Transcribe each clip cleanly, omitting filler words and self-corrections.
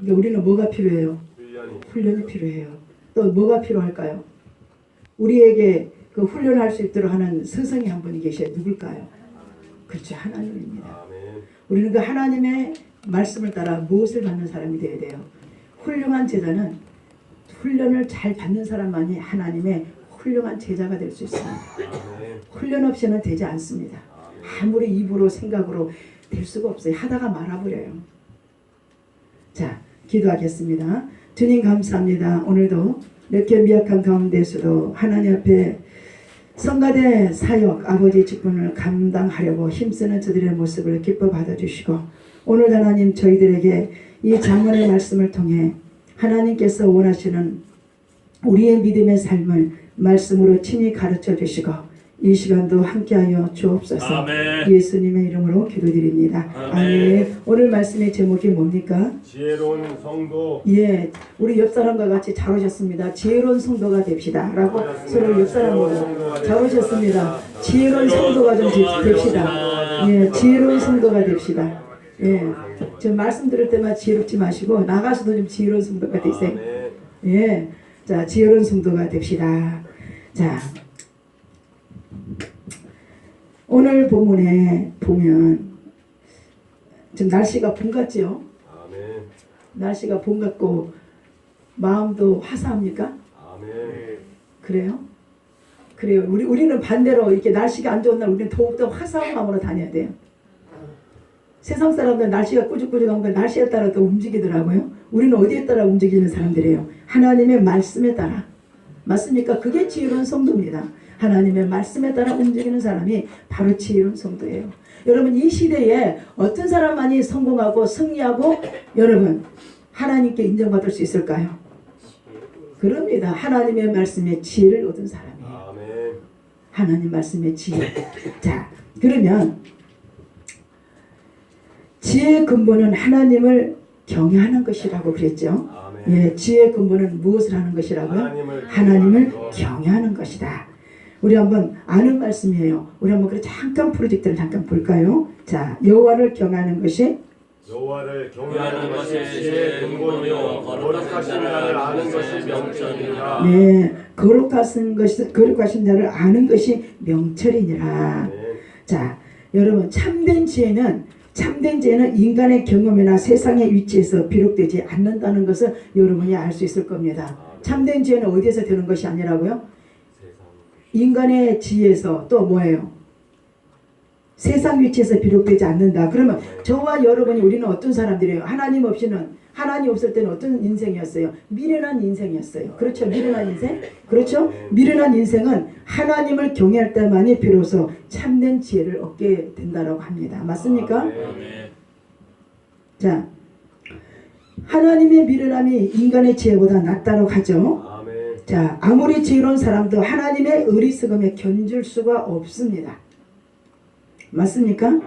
그러니까 우리는 뭐가 필요해요? 훈련이 필요해요. 또 뭐가 필요할까요? 우리에게 그 훈련할 수 있도록 하는 스승이 한 분이 계셔요. 누굴까요? 그렇죠. 하나님입니다. 우리는 그 하나님의 말씀을 따라 무엇을 받는 사람이 되어야 돼요? 훌륭한 제자는 훈련을 잘 받는 사람만이 하나님의 훌륭한 제자가 될 수 있습니다. 훈련 없이는 되지 않습니다. 아무리 입으로 생각으로 될 수가 없어요. 하다가 말아버려요. 자, 기도하겠습니다. 주님 감사합니다. 오늘도 이렇게 미약한 가운데서도 하나님 앞에 성가대 사역 아버지 직분을 감당하려고 힘쓰는 저들의 모습을 기뻐 받아주시고 오늘 하나님 저희들에게 이 장문의 말씀을 통해 하나님께서 원하시는 우리의 믿음의 삶을 말씀으로 친히 가르쳐 주시고 이 시간도 함께하여 주옵소서. 아멘. 예수님의 이름으로 기도드립니다. 아멘. 오늘 말씀의 제목이 뭡니까? 지혜로운 성도. 예, 우리 옆 사람과 같이 잘 오셨습니다. 지혜로운 성도가 됩시다. 라고 서로 옆 사람보고 잘 오셨습니다. 지혜로운 성도가 좀 됩시다. 예, 지혜로운 성도가 됩시다. 예, 저 말씀 들을 때만 지혜롭지 마시고 나가서도 좀 지혜로운 성도가 되세요. 예, 자, 지혜로운 성도가 됩시다. 자, 오늘 본문에 보면 지금 날씨가 봄 같지요? 아멘. 날씨가 봄 같고 마음도 화사합니까? 아멘. 그래요? 그래요. 우리는 반대로 이렇게 날씨가 안 좋은 날 우리는 더욱더 화사한 마음으로 다녀야 돼요. 세상 사람들은 날씨가 꾸죽꾸죽한 건 날씨에 따라 또 움직이더라고요. 우리는 어디에 따라 움직이는 사람들이에요? 하나님의 말씀에 따라. 맞습니까? 그게 지혜로운 성도입니다. 하나님의 말씀에 따라 움직이는 사람이 바로 지혜로운 성도예요. 여러분 이 시대에 어떤 사람만이 성공하고 승리하고 여러분 하나님께 인정받을 수 있을까요? 그럽니다. 하나님의 말씀에 지혜를 얻은 사람이에요. 아멘. 하나님 말씀의 지혜. 자, 그러면 지혜의 근본은 하나님을 경외하는 것이라고 그랬죠. 예, 지혜의 근본은 무엇을 하는 것이라고요? 하나님을 경외하는 것이다. 우리 한번 아는 말씀이에요. 우리 한번 그 잠깐 프로젝트를 잠깐 볼까요? 자, 여호와를 경외하는 것이 여호와를 경외하는 것이 지혜의 근본이요 거룩하신 자를 아는 것이 명철이니라. 네, 거룩하신 자를 아는 것이 명철이니라. 자, 여러분 참된 지혜는 인간의 경험이나 세상의 위치에서 비록되지 않는다는 것을 여러분이 알 수 있을 겁니다. 참된 지혜는 어디에서 되는 것이 아니라고요? 인간의 지혜에서 또 뭐예요? 세상 위치에서 비록되지 않는다. 그러면 저와 여러분이 우리는 어떤 사람들이에요? 하나님 없을 때는 어떤 인생이었어요? 미련한 인생이었어요. 그렇죠? 미련한 인생? 그렇죠? 미련한 인생은 하나님을 경외할 때만이 비로소 참된 지혜를 얻게 된다고 합니다. 맞습니까? 자, 하나님의 미련함이 인간의 지혜보다 낫다고 하죠. 자, 아무리 지혜로운 사람도 하나님의 어리석음에 견줄 수가 없습니다. 맞습니까?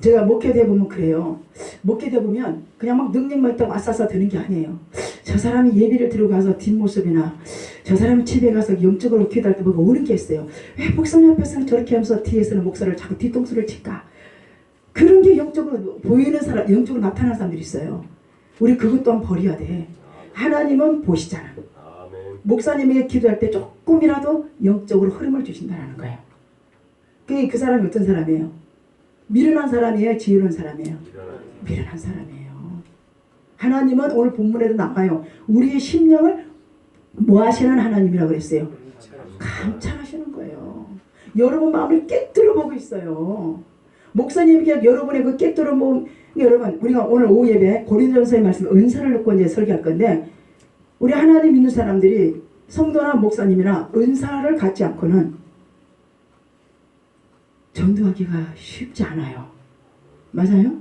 제가 목회대 보면 그래요. 목회대 보면 그냥 막 능력만 있다고 아싸싸 되는 게 아니에요. 저 사람이 예비를 들고 가서 뒷모습이나 저 사람이 집에 가서 영적으로 기도할 때 뭐가 오는 게 있어요. 왜 목사님 앞에서는 저렇게 하면서 뒤에서는 목사를 자꾸 뒤통수를 칠까? 그런 게 영적으로 보이는 사람, 영적으로 나타나는 사람들이 있어요. 우리 그것 또한 버려야 돼. 하나님은 보시잖아. 목사님에게 기도할 때 조금이라도 영적으로 흐름을 주신다는 거예요. 그 사람이 어떤 사람이에요? 미련한 사람이에요? 지혜로운 사람이에요? 미련한 사람이에요. 하나님은 오늘 본문에도 나와요. 우리의 심령을 뭐 하시는 하나님이라고 그랬어요? 감찰하시는 거예요. 여러분 마음을 깨뜨려 보고 있어요. 목사님에게 여러분의 그 깨뜨려 보면 여러분 우리가 오늘 오후 예배 고린도전서의 말씀 은사를 놓고 이제 설교할 건데 우리 하나님 믿는 사람들이 성도나 목사님이나 은사를 갖지 않고는 전도하기가 쉽지 않아요. 맞아요?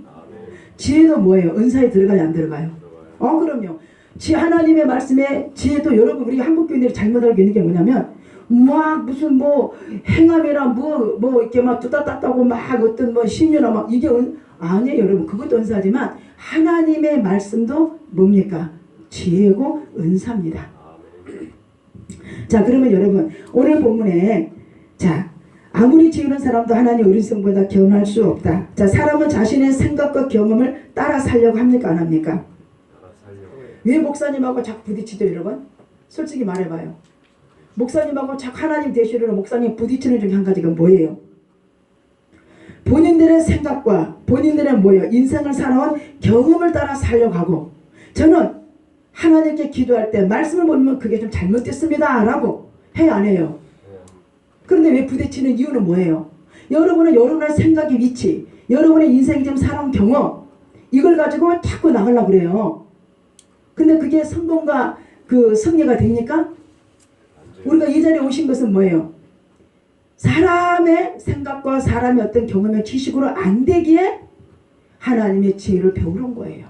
지혜도 뭐예요? 은사에 들어가요? 안 들어가요? 그럼요. 하나님의 말씀에 지혜도 여러분 우리 한국교인들이 잘못 알고 있는 게 뭐냐면 막 무슨 뭐 행함이나 뭐 이렇게 막 뚜따따따고 막 어떤 뭐 신유나 막 이게 아니에요 여러분. 그것도 은사지만 하나님의 말씀도 뭡니까? 지혜고 은사입니다. 자, 그러면 여러분 오늘 본문에 자 아무리 지으는 사람도 하나님 어린 성보다 견할 수 없다. 자, 사람은 자신의 생각과 경험을 따라 살려고 합니까? 안 합니까? 왜 목사님하고 자꾸 부딪히죠, 여러분? 솔직히 말해봐요. 목사님하고 자꾸 하나님 되시려고 목사님 부딪히는 중에 한 가지가 뭐예요? 본인들의 생각과 본인들의 뭐예요? 인생을 살아온 경험을 따라 살려고 하고, 저는 하나님께 기도할 때 말씀을 보면 그게 좀 잘못됐습니다 라고 해요, 안 해요? 그런데 왜 부딪히는 이유는 뭐예요? 여러분은 여러분의 생각의 위치, 여러분의 인생이 좀 살아온 경험, 이걸 가지고 자꾸 나가려고 그래요. 근데 그게 성공과 그 승리가 됩니까? 우리가 이 자리에 오신 것은 뭐예요? 사람의 생각과 사람의 어떤 경험의 지식으로 안 되기에 하나님의 지혜를 배우러 온 거예요.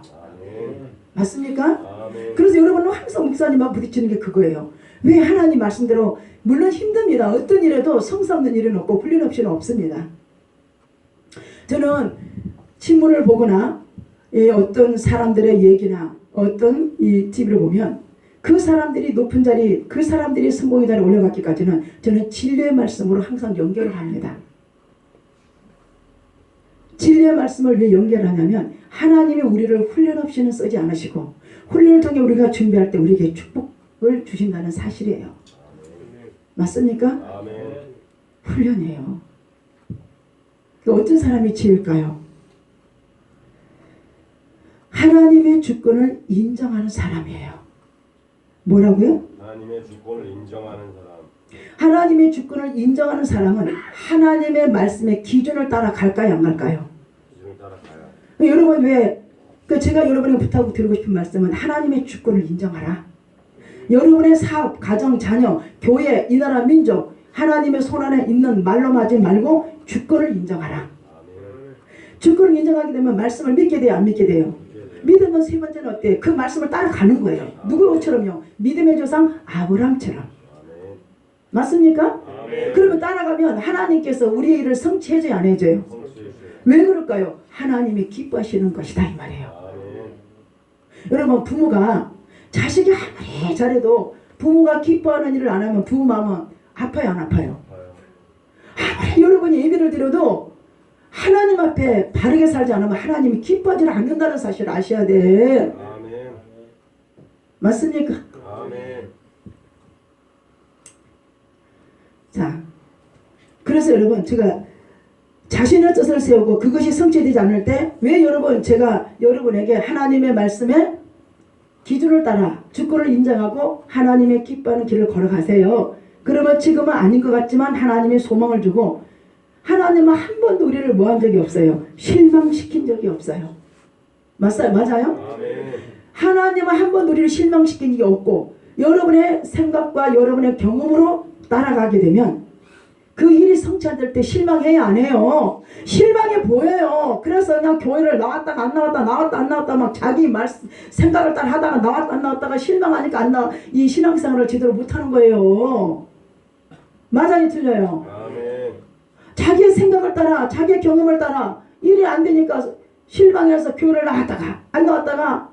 맞습니까? 그래서 여러분은 항상 목사님하고 부딪히는 게 그거예요. 왜 하나님 말씀대로, 물론 힘듭니다. 어떤 일에도 성사 없는 일은 없고 훈련 없이는 없습니다. 저는 신문을 보거나 어떤 사람들의 얘기나 어떤 이 TV를 보면 그 사람들이 높은 자리, 그 사람들이 성공의 자리에 올라가기까지는 저는 진리의 말씀으로 항상 연결을 합니다. 진리의 말씀을 왜 연결을 하냐면 하나님이 우리를 훈련 없이는 쓰지 않으시고 훈련을 통해 우리가 준비할 때 우리에게 축복을 주신다는 사실이에요. 맞습니까? 아멘. 훈련이에요. 어떤 사람이 지을까요? 하나님의 주권을 인정하는 사람이에요. 뭐라고요? 하나님의 주권을 인정하는 사람. 하나님의 주권을 인정하는 사람은 하나님의 말씀의 기준을 따라 갈까요, 안 갈까요? 기준을 따라가요. 여러분 제가 여러분에게 부탁하고 드리고 싶은 말씀은 하나님의 주권을 인정하라. 여러분의 사업, 가정, 자녀, 교회, 이 나라, 민족, 하나님의 손안에 있는 말로 하지 말고 주권을 인정하라. 주권을 인정하게 되면 말씀을 믿게 돼요, 안 믿게 돼요? 믿으면 세 번째는 어때요? 그 말씀을 따라가는 거예요. 누구처럼요? 믿음의 조상 아브람처럼. 맞습니까? 그러면 따라가면 하나님께서 우리의 일을 성취해줘야 안 해줘요? 왜 그럴까요? 하나님이 기뻐하시는 것이다 이 말이에요. 여러분, 부모가 자식이 아무리 잘해도 부모가 기뻐하는 일을 안 하면 부모 마음은 아파요, 안 아파요? 아무리 여러분이 예배를 드려도 하나님 앞에 바르게 살지 않으면 하나님이 기뻐하지 않는다는 사실을 아셔야 돼. 아멘. 맞습니까? 아멘. 자, 그래서 여러분, 제가 자신의 뜻을 세우고 그것이 성취되지 않을 때 왜 여러분, 제가 여러분에게 하나님의 말씀에 기준을 따라 주권을 인정하고 하나님의 기뻐하는 길을 걸어가세요. 그러면 지금은 아닌 것 같지만 하나님의 소망을 주고 하나님은 한 번도 우리를 뭐 한 적이 없어요? 실망시킨 적이 없어요. 맞아요? 아멘. 하나님은 한 번도 우리를 실망시킨 적이 없고 여러분의 생각과 여러분의 경험으로 따라가게 되면 그 일이 성취될 때 실망해요, 안 해요? 실망해 보여요. 그래서 그냥 교회를 나왔다가 안 나왔다, 나왔다 안 나왔다 막 자기 생각을 따라 하다가 나왔다 안 나왔다가 실망하니까 안 나와, 이 신앙생활을 제대로 못하는 거예요. 맞아요, 틀려요? 아멘. 자기의 생각을 따라, 자기의 경험을 따라 일이 안 되니까 실망해서 교회를 나왔다가 안 나왔다가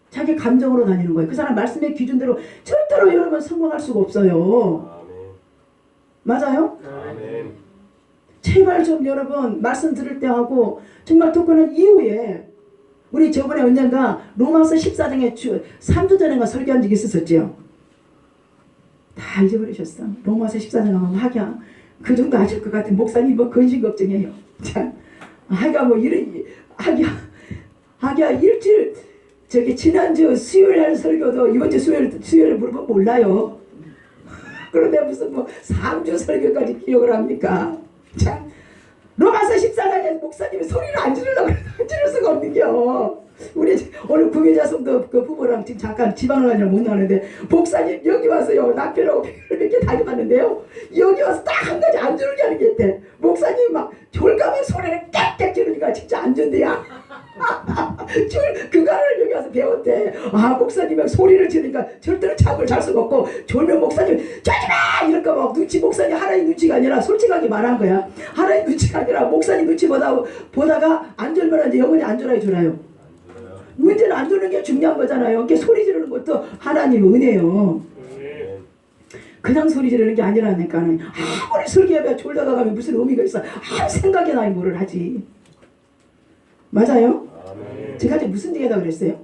자기 감정으로 다니는 거예요. 그 사람 말씀의 기준대로 절대로 여러분 성공할 수가 없어요. 맞아요? 아멘. 제발 좀 여러분 말씀 들을 때 하고 정말 듣고는 이후에 우리 저번에 언젠가 로마서 14장에 3주 전에가 설교한 적이 있었죠. 다 잊어버리셨어. 로마서 14장 하면 하기야 그 정도 아실 것 같은 목사님 뭐 근심 걱정해요. 참 하기야 뭐 이런 하기야 일주일 저기 지난주 수요일 날 설교도 이번 주 수요일에 물어보면 몰라요. 그런데 무슨 뭐 3주 설교까지 기억을 합니까? 참 로마서 14장에 목사님이 소리를 안 지르려고 안 지를 수가 없는겨. 우리 오늘 구매자성도 그 부모랑 지금 잠깐 지방을 가느라 못 나가는데 목사님 여기 와서요 남편하고 몇 개 다녀봤는데요 여기 와서 딱 한 가지 안 주는 게 하는 게 있대. 목사님 막 졸가면 소리를 깍깍 지르니까 진짜 안 준대야. 그거를 여기 와서 배웠대. 아 목사님이 소리를 지르니까 절대로 잠을 잘 수가 없고 졸면 목사님 자지마 이럴까 막 눈치 목사님 하나님 눈치가 아니라 솔직하게 말한 거야. 하나님 눈치가 아니라 목사님 눈치 보다가 안 졸면 이제 영원히 안 졸아요 졸아요. 문제는 안 졸는 게 중요한 거잖아요. 이렇게 소리 지르는 것도 하나님의 은혜예요. 그냥 소리 지르는 게 아니라니까는. 아무리 설교해봐야 졸다가 가면 무슨 의미가 있어. 생각이 나야 뭐를 하지. 맞아요? 아멘. 제가 이제 무슨 얘기하다 그랬어요?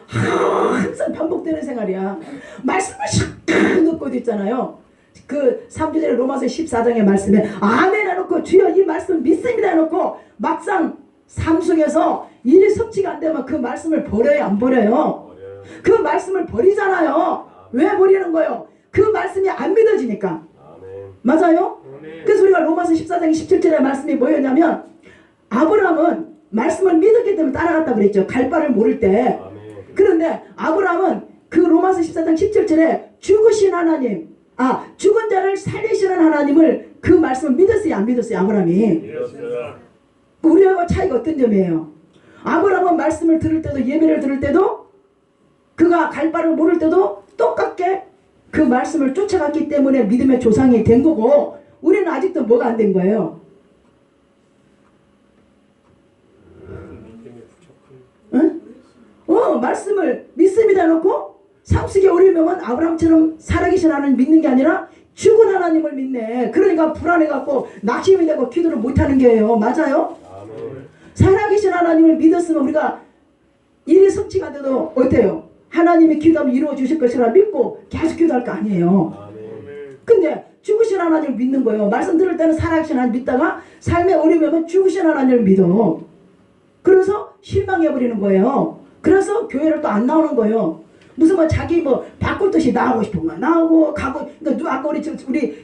항상 반복되는 생활이야. 말씀을 샥 넣고 있잖아요. 그 3주절에 로마서 14장의 말씀에 아멘 해놓고 주여 이 말씀 믿습니다 해놓고 막상 삶 속에서 일이 섭취가 안 되면 그 말씀을 버려요, 안 버려요? 그 말씀을 버리잖아요. 왜 버리는 거예요? 그 말씀이 안 믿어지니까. 아멘. 맞아요? 아멘. 그래서 우리가 로마서 14장 17절의 말씀이 뭐였냐면 아브라함은 말씀을 믿었기 때문에 따라갔다 그랬죠. 갈 바를 모를 때. 아멘. 그런데 아브라함은 그 로마서 14장 17절에 죽으신 하나님, 죽은 자를 살리시는 하나님을 그 말씀을 믿었어요, 안 믿었어요, 아브라함이? 믿었어요. 우리하고 차이가 어떤 점이에요? 아브라함은 말씀을 들을 때도 예배를 들을 때도 그가 갈 바를 모를 때도 똑같게 그 말씀을 쫓아갔기 때문에 믿음의 조상이 된 거고 우리는 아직도 뭐가 안 된 거예요? 응? 말씀을 믿습니다 놓고 삶 속에 어려우면 아브라함처럼 살아계신 하나님 믿는 게 아니라 죽은 하나님을 믿네. 그러니까 불안해갖고 낙심이 되고 기도를 못하는 게예요. 맞아요? 아멘. 살아계신 하나님을 믿었으면 우리가 일이 성취가 돼도 어때요? 하나님이 기도하면 이루어 주실 것이라 믿고 계속 기도할 거 아니에요. 아멘. 근데 죽으신 하나님을 믿는 거예요. 말씀 들을 때는 살아계신 하나님 믿다가 삶에 어려우면 죽으신 하나님을 믿어. 그래서 실망해버리는 거예요. 그래서 교회를 또 안 나오는 거예요. 무슨 뭐 자기 뭐 바꿀 듯이 나오고 싶은 거 나오고 가고. 그러니까 아까 우리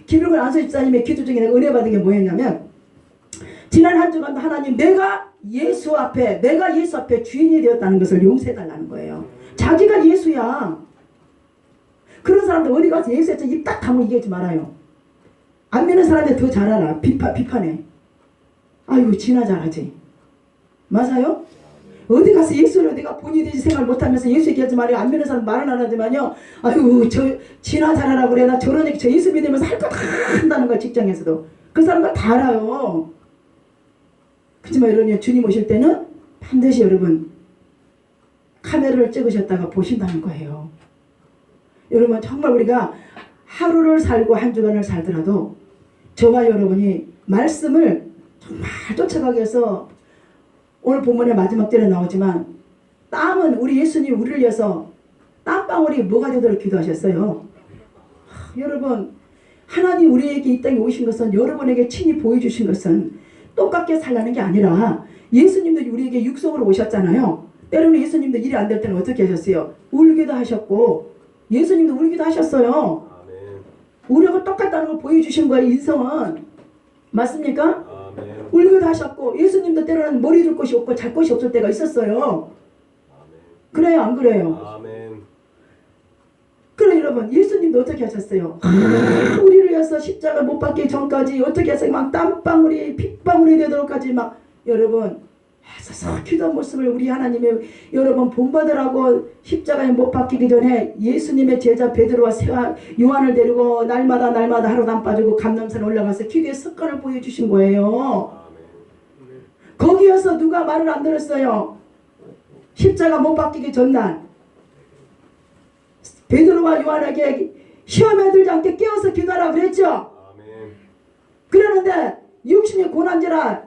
김일걸 안수집사님의 기도 중에 내가 은혜 받은 게 뭐였냐면 지난 한 주간 하나님 내가 예수 앞에 주인이 되었다는 것을 용서해달라는 거예요. 자기가 예수야. 그런 사람들 어디 가서 예수에 입 딱 다물고 얘기하지 말아요. 안 믿는 사람들 더 잘 알아. 비판해. 아이고 지나 잘하지. 맞아요? 어디 가서 예수를 내가 본인이 되지 생각 못하면서 예수 얘기하지 말아요. 안 믿는 사람 말은 안 하지만요. 아이고 저 지나 잘하라 그래. 나 저런 얘기 저 예수 믿으면서 할 거 다 한다는 거야. 직장에서도. 그 사람들 다 알아요. 그렇지만 여러분 주님 오실 때는 반드시 여러분 카메라를 찍으셨다가 보신다는 거예요. 여러분 정말 우리가 하루를 살고 한 주간을 살더라도 저와 여러분이 말씀을 정말 쫓아가기 위해서 오늘 본문의 마지막 절에 나오지만 땀은 우리 예수님 우리를 위해서 땀방울이 뭐가 되도록 기도하셨어요. 여러분 하나님 우리에게 이 땅에 오신 것은 여러분에게 친히 보여주신 것은 똑같게 살라는 게 아니라 예수님도 우리에게 육성으로 오셨잖아요. 때로는 예수님도 일이 안 될 때는 어떻게 하셨어요? 울기도 하셨고 예수님도 울기도 하셨어요. 아멘. 우리하고 똑같다는 걸 보여주신 거예요. 인성은. 맞습니까? 아멘. 울기도 하셨고 예수님도 때로는 머리 둘 곳이 없고 잘 곳이 없을 때가 있었어요. 아멘. 그래요 안 그래요? 아멘. 그래 여러분 예수님도 어떻게 하셨어요? 우리를 위해서 십자가 못 박기 전까지 어떻게 했어요? 막 땀방울이 핏방울이 되도록까지 막 여러분 애써서 기도한 모습을 우리 하나님의 여러분 본받으라고 십자가에 못 박히기 전에 예수님의 제자 베드로와 요한을 데리고 날마다 하루도 안 빠지고 감람산 올라가서 기도의 습관을 보여주신 거예요. 아멘. 거기에서 누가 말을 안 들었어요? 십자가 못 박히기 전날 베드로와 요한에게 시험에 들지 않게 깨워서 기도하라 그랬죠. 아멘. 그러는데 육신이 고난지라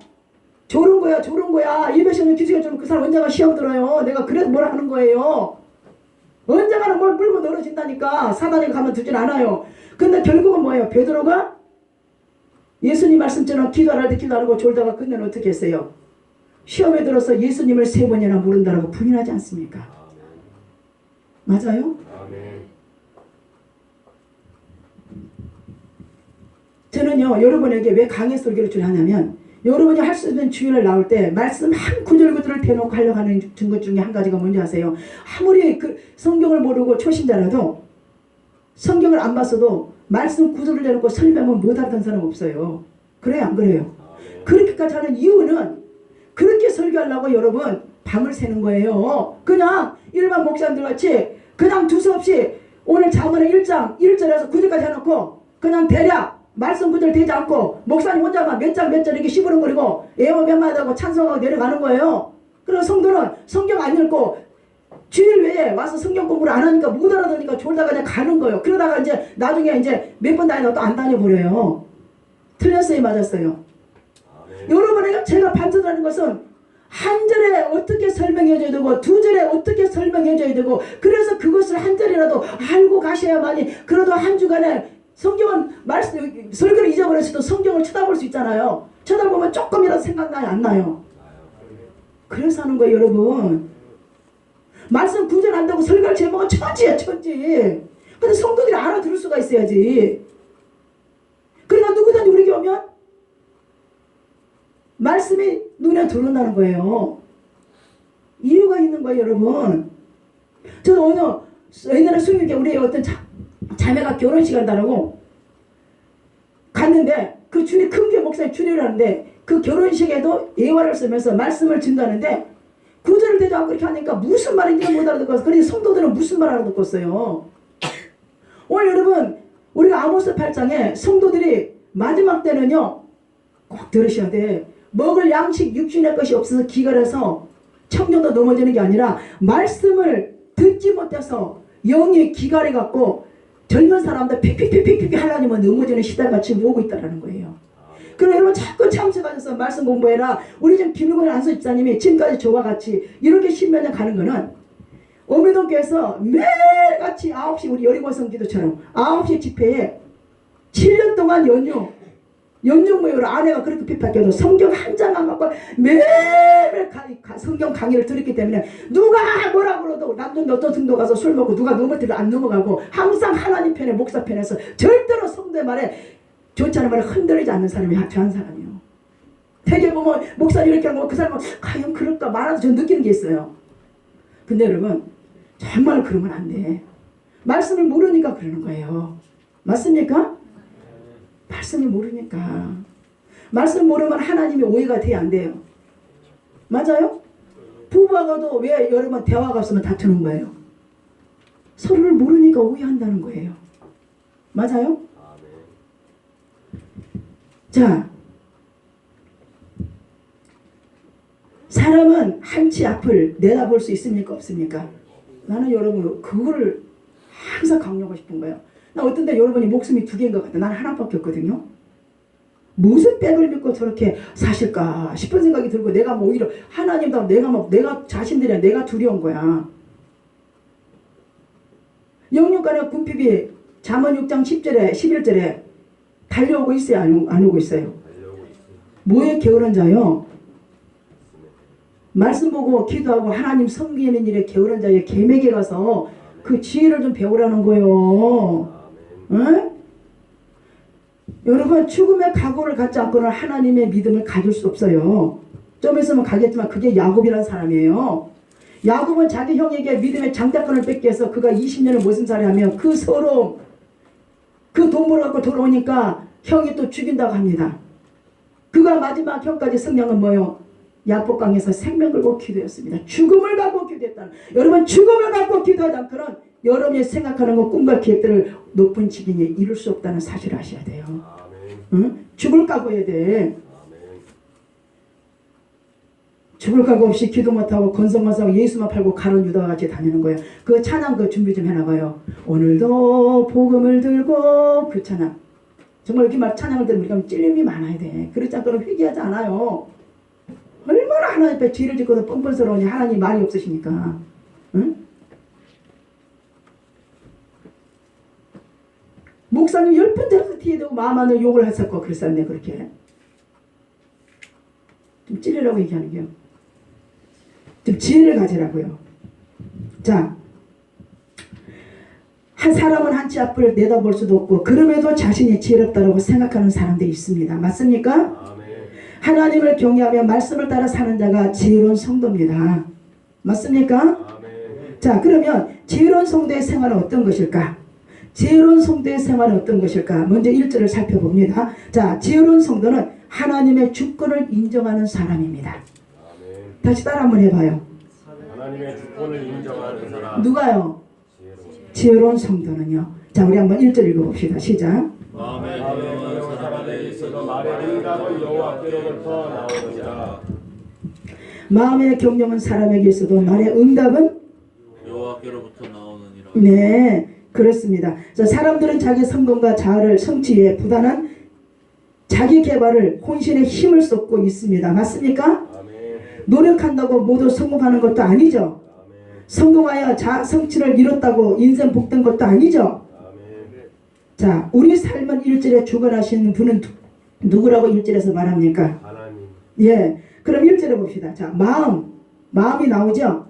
조른 거야. 예배시험에 기수가 주면 그 사람 언젠가 시험 들어요. 내가 그래서 뭐라 하는 거예요. 언젠가는 뭘 물고 늘어진다니까. 사단이 가면 두진 않아요. 근데 결국은 뭐예요? 베드로가 예수님 말씀처럼 기도할 때 기도하고 졸다가 끝내는 어떻게 했어요? 시험에 들어서 예수님을 3번이나 모른다라고 부인하지 않습니까? 맞아요? 아멘. 저는요 여러분에게 왜 강의 설교를 주냐면 여러분이 할 수 있는 주일을 나올 때 말씀 한 구절구절을 대놓고 하려고 하는 것 중에 한 가지가 뭔지 아세요? 아무리 그 성경을 모르고 초신자라도 성경을 안 봤어도 말씀 구절을 대놓고 설명은 못 알아듣는 사람 없어요. 그래요 안 그래요? 아멘. 그렇게까지 하는 이유는 그렇게 설교하려고 여러분 밤을 새는 거예요. 그냥 일반 목사님들 같이 그냥 두서없이 오늘 잠언의 1장 1절에서 9절까지 해놓고 그냥 대략 말씀 구절 되지 않고 목사님 혼자만 몇 장 이렇게 시부름거리고 예언 몇 마디 하고 찬송하고 내려가는 거예요. 그리고 성도는 성경 안 읽고 주일 외에 와서 성경 공부를 안 하니까 못 알아듣으니까 졸다가 그냥 가는 거예요. 그러다가 이제 나중에 이제 몇 번 다니다가 또 안 다녀버려요. 틀렸어요, 맞았어요? 여러분에게 제가 반증하는 것은 한 절에 어떻게 설명해줘야 되고 두 절에 어떻게 설명해줘야 되고 그래서 그것을 한 절이라도 알고 가셔야만이 그래도 한 주간에 성경은 말씀 설교를 잊어버렸어도 성경을 쳐다볼 수 있잖아요. 쳐다보면 조금이라도 생각나요, 안 나요? 그래서 하는 거예요, 여러분. 말씀 구절 안다고 설교할 제목은 천지야, 천지. 근데 성도들이 알아들을 수가 있어야지. 그러니까 누구든지 우리 교회 오면 말씀이 눈에 들어온다는 거예요. 이유가 있는 거예요, 여러분. 저는 어느 옛날에 수요일에 우리 어떤 자매가 결혼식 한다고 갔는데 그 주일 큰교 목사님 주례를 하는데 그 결혼식에도 예화를 쓰면서 말씀을 전하는데 구절을 대조하고 그렇게 하니까 무슨 말인지 못 알아듣고 그러니 성도들은 무슨 말 알아듣겠어요. 오늘 여러분 우리가 아모스 8장에 성도들이 마지막 때는요 꼭 들으셔야 돼. 먹을 양식 육신의 것이 없어서 기갈해서 청년도 넘어지는 게 아니라 말씀을 듣지 못해서 영이 기갈해 갖고 젊은 사람들 픽픽픽픽 하려니면 넘어지는 시대가 지금 오고 있다는 거예요. 그럼 여러분 자꾸 참석하셔서 말씀 공부해라. 우리 지금 김일곤 안수 집사님이 지금까지 저와 같이 이렇게 10몇 년 가는 거는 어미동교에서 매일같이 9시 우리 여리고성 기도처럼 9시 집회에 7년 동안 연중무휴로 아내가 그렇게 핍박해도 성경 한 장 안 갖고 매일 성경 강의를 들었기 때문에 누가 뭐라 그러도 남들 어떤 등도 가서 술 먹고 누가 넘어뜨려 안 넘어가고 항상 하나님 편에 목사 편에서 절대로 성도의 말에 좋지 않은 말에 흔들리지 않는 사람이 한 사람이에요. 되게 보면 목사님 이렇게 하고 그 사람은 과연 그럴까 말아서 저 느끼는 게 있어요. 근데 여러분 정말 그러면 안 돼. 말씀을 모르니까 그러는 거예요. 맞습니까? 말씀을 모르니까. 말씀 모르면 하나님이 오해가 돼야 안 돼요. 맞아요? 부부하고도 왜 여러분 대화가 없으면 다투는 거예요? 서로를 모르니까 오해한다는 거예요. 맞아요? 자, 사람은 한치 앞을 내다볼 수 있습니까? 없습니까? 나는 여러분 그거를 항상 강조하고 싶은 거예요. 나 어떤 때 여러분이 목숨이 두 개인 것 같아. 나는 하나밖에 없거든요. 무슨 백을 믿고 저렇게 사실까 싶은 생각이 들고 내가 뭐 오히려 하나님도 내가 자신들이야 내가 두려운 거야. 영육간의 군핍이 잠언 6장 10절에 11절에 달려오고 있어요? 안 오고 있어요? 뭐에 게으른 자요? 말씀 보고 기도하고 하나님 섬기는 일에 게으른 자의 계맥에 가서 그 지혜를 좀 배우라는 거예요. 응? 여러분 죽음의 각오를 갖지 않고는 하나님의 믿음을 가질 수 없어요. 좀 있으면 가겠지만 그게 야곱이라는 사람이에요. 야곱은 자기 형에게 믿음의 장자권을 뺏기 위해서 그가 20년을 모순살이하며 그 서러움 그 돈벌어 갖고 돌아오니까 형이 또 죽인다고 합니다. 그가 마지막 형까지 승량은 뭐요? 야복강에서 생명 걸고 기도했습니다. 죽음을 갖고 기도했다는. 여러분 죽음을 갖고 기도하지 않고는 여러분이 생각하는 것 꿈과 계획들을 높은 지경에 이룰 수 없다는 사실을 아셔야 돼요. 응? 죽을 각오해야 돼. 죽을 각오 없이 기도 못하고 건성만 싸고 예수만 팔고 가론 유다와 같이 다니는 거예요. 그 찬양 그 준비 좀 해놔봐요. 오늘도 복음을 들고 그 찬양. 정말 이렇게 막 찬양을 들으면 우리가 찔림이 많아야 돼. 그렇지 않고는 회개하지 않아요. 얼마나 하나님 앞에 죄를 짓고도 뻔뻔스러우니 하나님 말이 없으시니까. 응? 목사님 10번 들어서 뒤에 대고 마음 안에 욕을 했었고 그랬었네. 그렇게 좀 찔리라고 얘기하는 게요. 좀 지혜를 가지라고요. 자, 한 사람은 한치 앞을 내다볼 수도 없고 그럼에도 자신이 지혜롭다고 생각하는 사람들이 있습니다. 맞습니까? 아멘. 하나님을 경외하며 말씀을 따라 사는 자가 지혜로운 성도입니다. 맞습니까? 아멘. 자, 그러면 지혜로운 성도의 생활은 어떤 것일까? 지혜로운 성도의 생활은 어떤 것일까? 먼저 1절을 살펴봅니다. 자, 지혜로운 성도는 하나님의 주권을 인정하는 사람입니다. 아멘. 다시 따라 한번 해봐요. 하나님의 주권을 인정하는 사람. 누가요? 지혜로운 성도는요. 자, 우리 한번 1절 읽어봅시다. 시작. 마음에 경영하는 사람에 있어도 말의 응답은 여호와께로부터 나오느니라. 마음의 경영은 사람에게 있어도 말의 응답은 여호와께로부터 나오느니라. 네, 그렇습니다. 자, 사람들은 자기 성공과 자아를 성취에 부단한 자기 개발을 혼신의 힘을 쏟고 있습니다. 맞습니까? 아멘. 노력한다고 모두 성공하는 것도 아니죠. 아멘. 성공하여 자아 성취를 이뤘다고 인생 복된 것도 아니죠. 아멘. 자, 우리 삶은 일절에 주관하시는 분은 누구라고 일절에서 말합니까? 하나님. 예, 그럼 일절에 봅시다. 자, 마음이 나오죠. 아멘.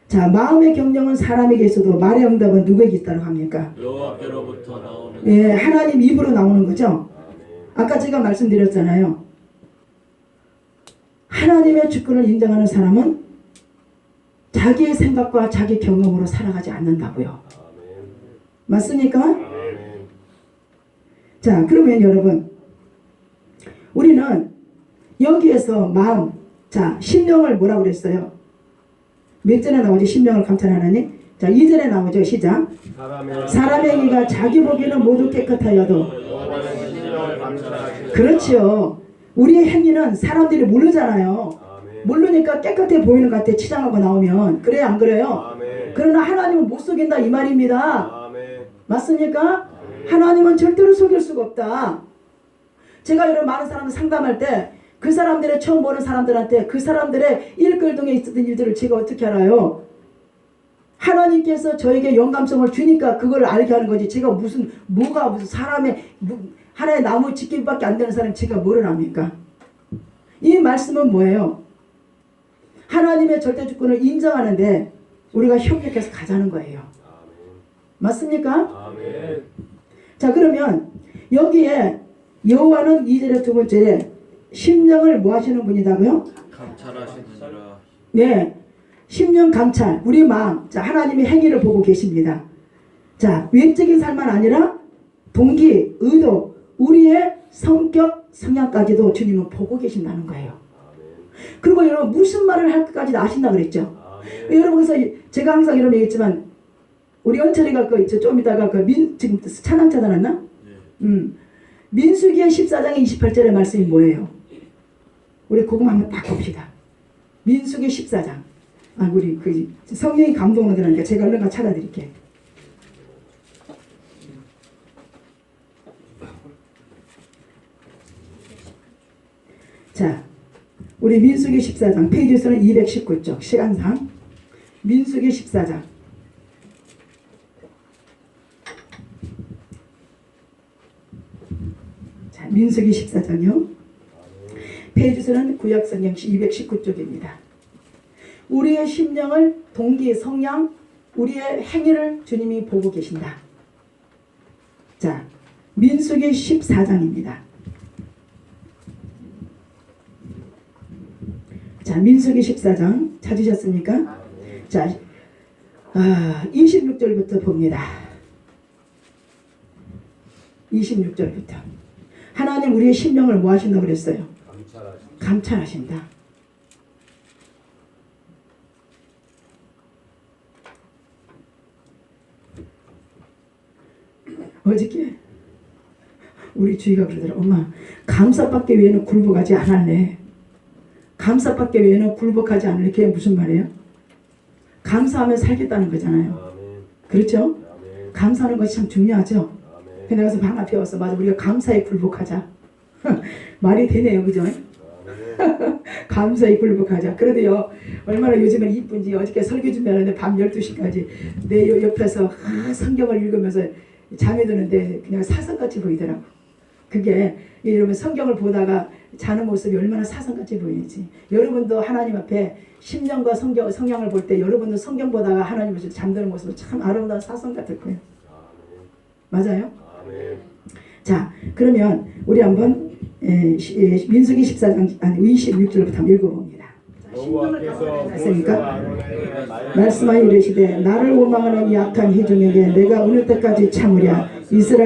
자, 마음의 경영은 사람에게 있어도 말의 응답은 누구에게 있다고 합니까? 여호와께로부터 나오느니라. 예, 하나님 입으로 나오는 거죠. 아멘. 아까 제가 말씀드렸잖아요. 하나님의 주권을 인정하는 사람은 자기의 생각과 자기 경험으로 살아가지 않는다고요. 아멘. 맞습니까? 아멘. 자, 그러면 여러분, 우리는 여기에서 마음, 자, 심령을 뭐라고 그랬어요? 몇 절에 나오죠? 심령을 감찰하느니? 자, 2절에 나오죠? 시작. 사람의 행위가 자기 보기에는 모두 깨끗하여도. 여호와는 심령을 감찰하시는 그렇지요. 우리의 행위는 사람들이 모르잖아요. 아멘. 모르니까 깨끗해 보이는 것 같아. 치장하고 나오면. 그래요, 안 그래요? 아멘. 그러나 하나님은 못 속인다 이 말입니다. 아멘. 맞습니까? 하나님은 절대로 속일 수가 없다. 제가 이런 많은 사람들 상담할 때 그 사람들의 처음 보는 사람들한테 그 사람들의 일끌동에 있었던 일들을 제가 어떻게 알아요? 하나님께서 저에게 영감성을 주니까 그걸 알게 하는 거지. 제가 무슨 사람의 하나의 나무 짓기밖에 안 되는 사람이 제가 뭐를 압니까? 이 말씀은 뭐예요? 하나님의 절대 주권을 인정하는데 우리가 협력해서 가자는 거예요. 맞습니까? 아멘. 자, 그러면 여기에 여호와는 2절의 두 번째에 심령을 뭐 하시는 분이다고요? 감찰하시느니라. 네, 심령 감찰, 우리 마음. 자, 하나님의 행위를 보고 계십니다. 자, 외적인 삶만 아니라 동기, 의도, 우리의 성격, 성향까지도 주님은 보고 계신다는 거예요. 그리고 여러분 무슨 말을 할 것까지 아신다 그랬죠. 여러분, 그래서 제가 항상 이런 얘기했지만 우리 은철이가 좀 이따가 지금 찬양 찾아놨나? 민수기의 14장의 28절의 말씀이 뭐예요? 우리 그거 한번 딱 봅시다. 민수기 14장. 아, 우리 성령이 감동을 들으니까 제가 얼른 찾아드릴게요. 자, 우리 민수기 14장 페이지 수는 219쪽 시간상 민수기 14장. 자, 민수기 14장이요. 페이지 수는 구약성경 219쪽입니다. 우리의 심령을 동기, 성향, 우리의 행위를 주님이 보고 계신다. 자, 민수기 14장입니다. 자, 민수기 14장 찾으셨습니까? 자, 26절부터 봅니다. 26절부터. 하나님 우리의 심령을 뭐 하신다고 그랬어요? 감찰하신다. 어저께 우리 주희가 그러더라. 엄마, 감사받기 위해는 굴복하지 않을래. 감사받기 위해는 굴복하지 않을래. 그게 무슨 말이에요? 감사하면 살겠다는 거잖아요. 그렇죠? 감사하는 것이 참 중요하죠. 그래서 내가 방아 배웠어. 맞아, 우리가 감사에 굴복하자. 말이 되네요, 그죠? 감사에 굴복하자. 그래도요, 얼마나 요즘은 이쁜지. 어저께 설교 준비하는데 밤 12시까지 내 옆에서 성경을 읽으면서 잠이 드는데 그냥 사슴같이 보이더라고. 그게 여러분 성경을 보다가 자는 모습이 얼마나 사슴같이 보이는지. 여러분도 하나님 앞에 심령과 성향을 볼 때 여러분도 성경 보다가 하나님 앞에 잠드는 모습은 참 아름다운 사슴 같을 거예요. 맞아요? 자, 그러면 우리 한번 민수기 14장 26절부터 한번 읽어봅니다. 했으니까 말씀하여 이르시되 나를 원망하는 이 악한 회중에게 내가 어느 때까지 참으랴. 이스라엘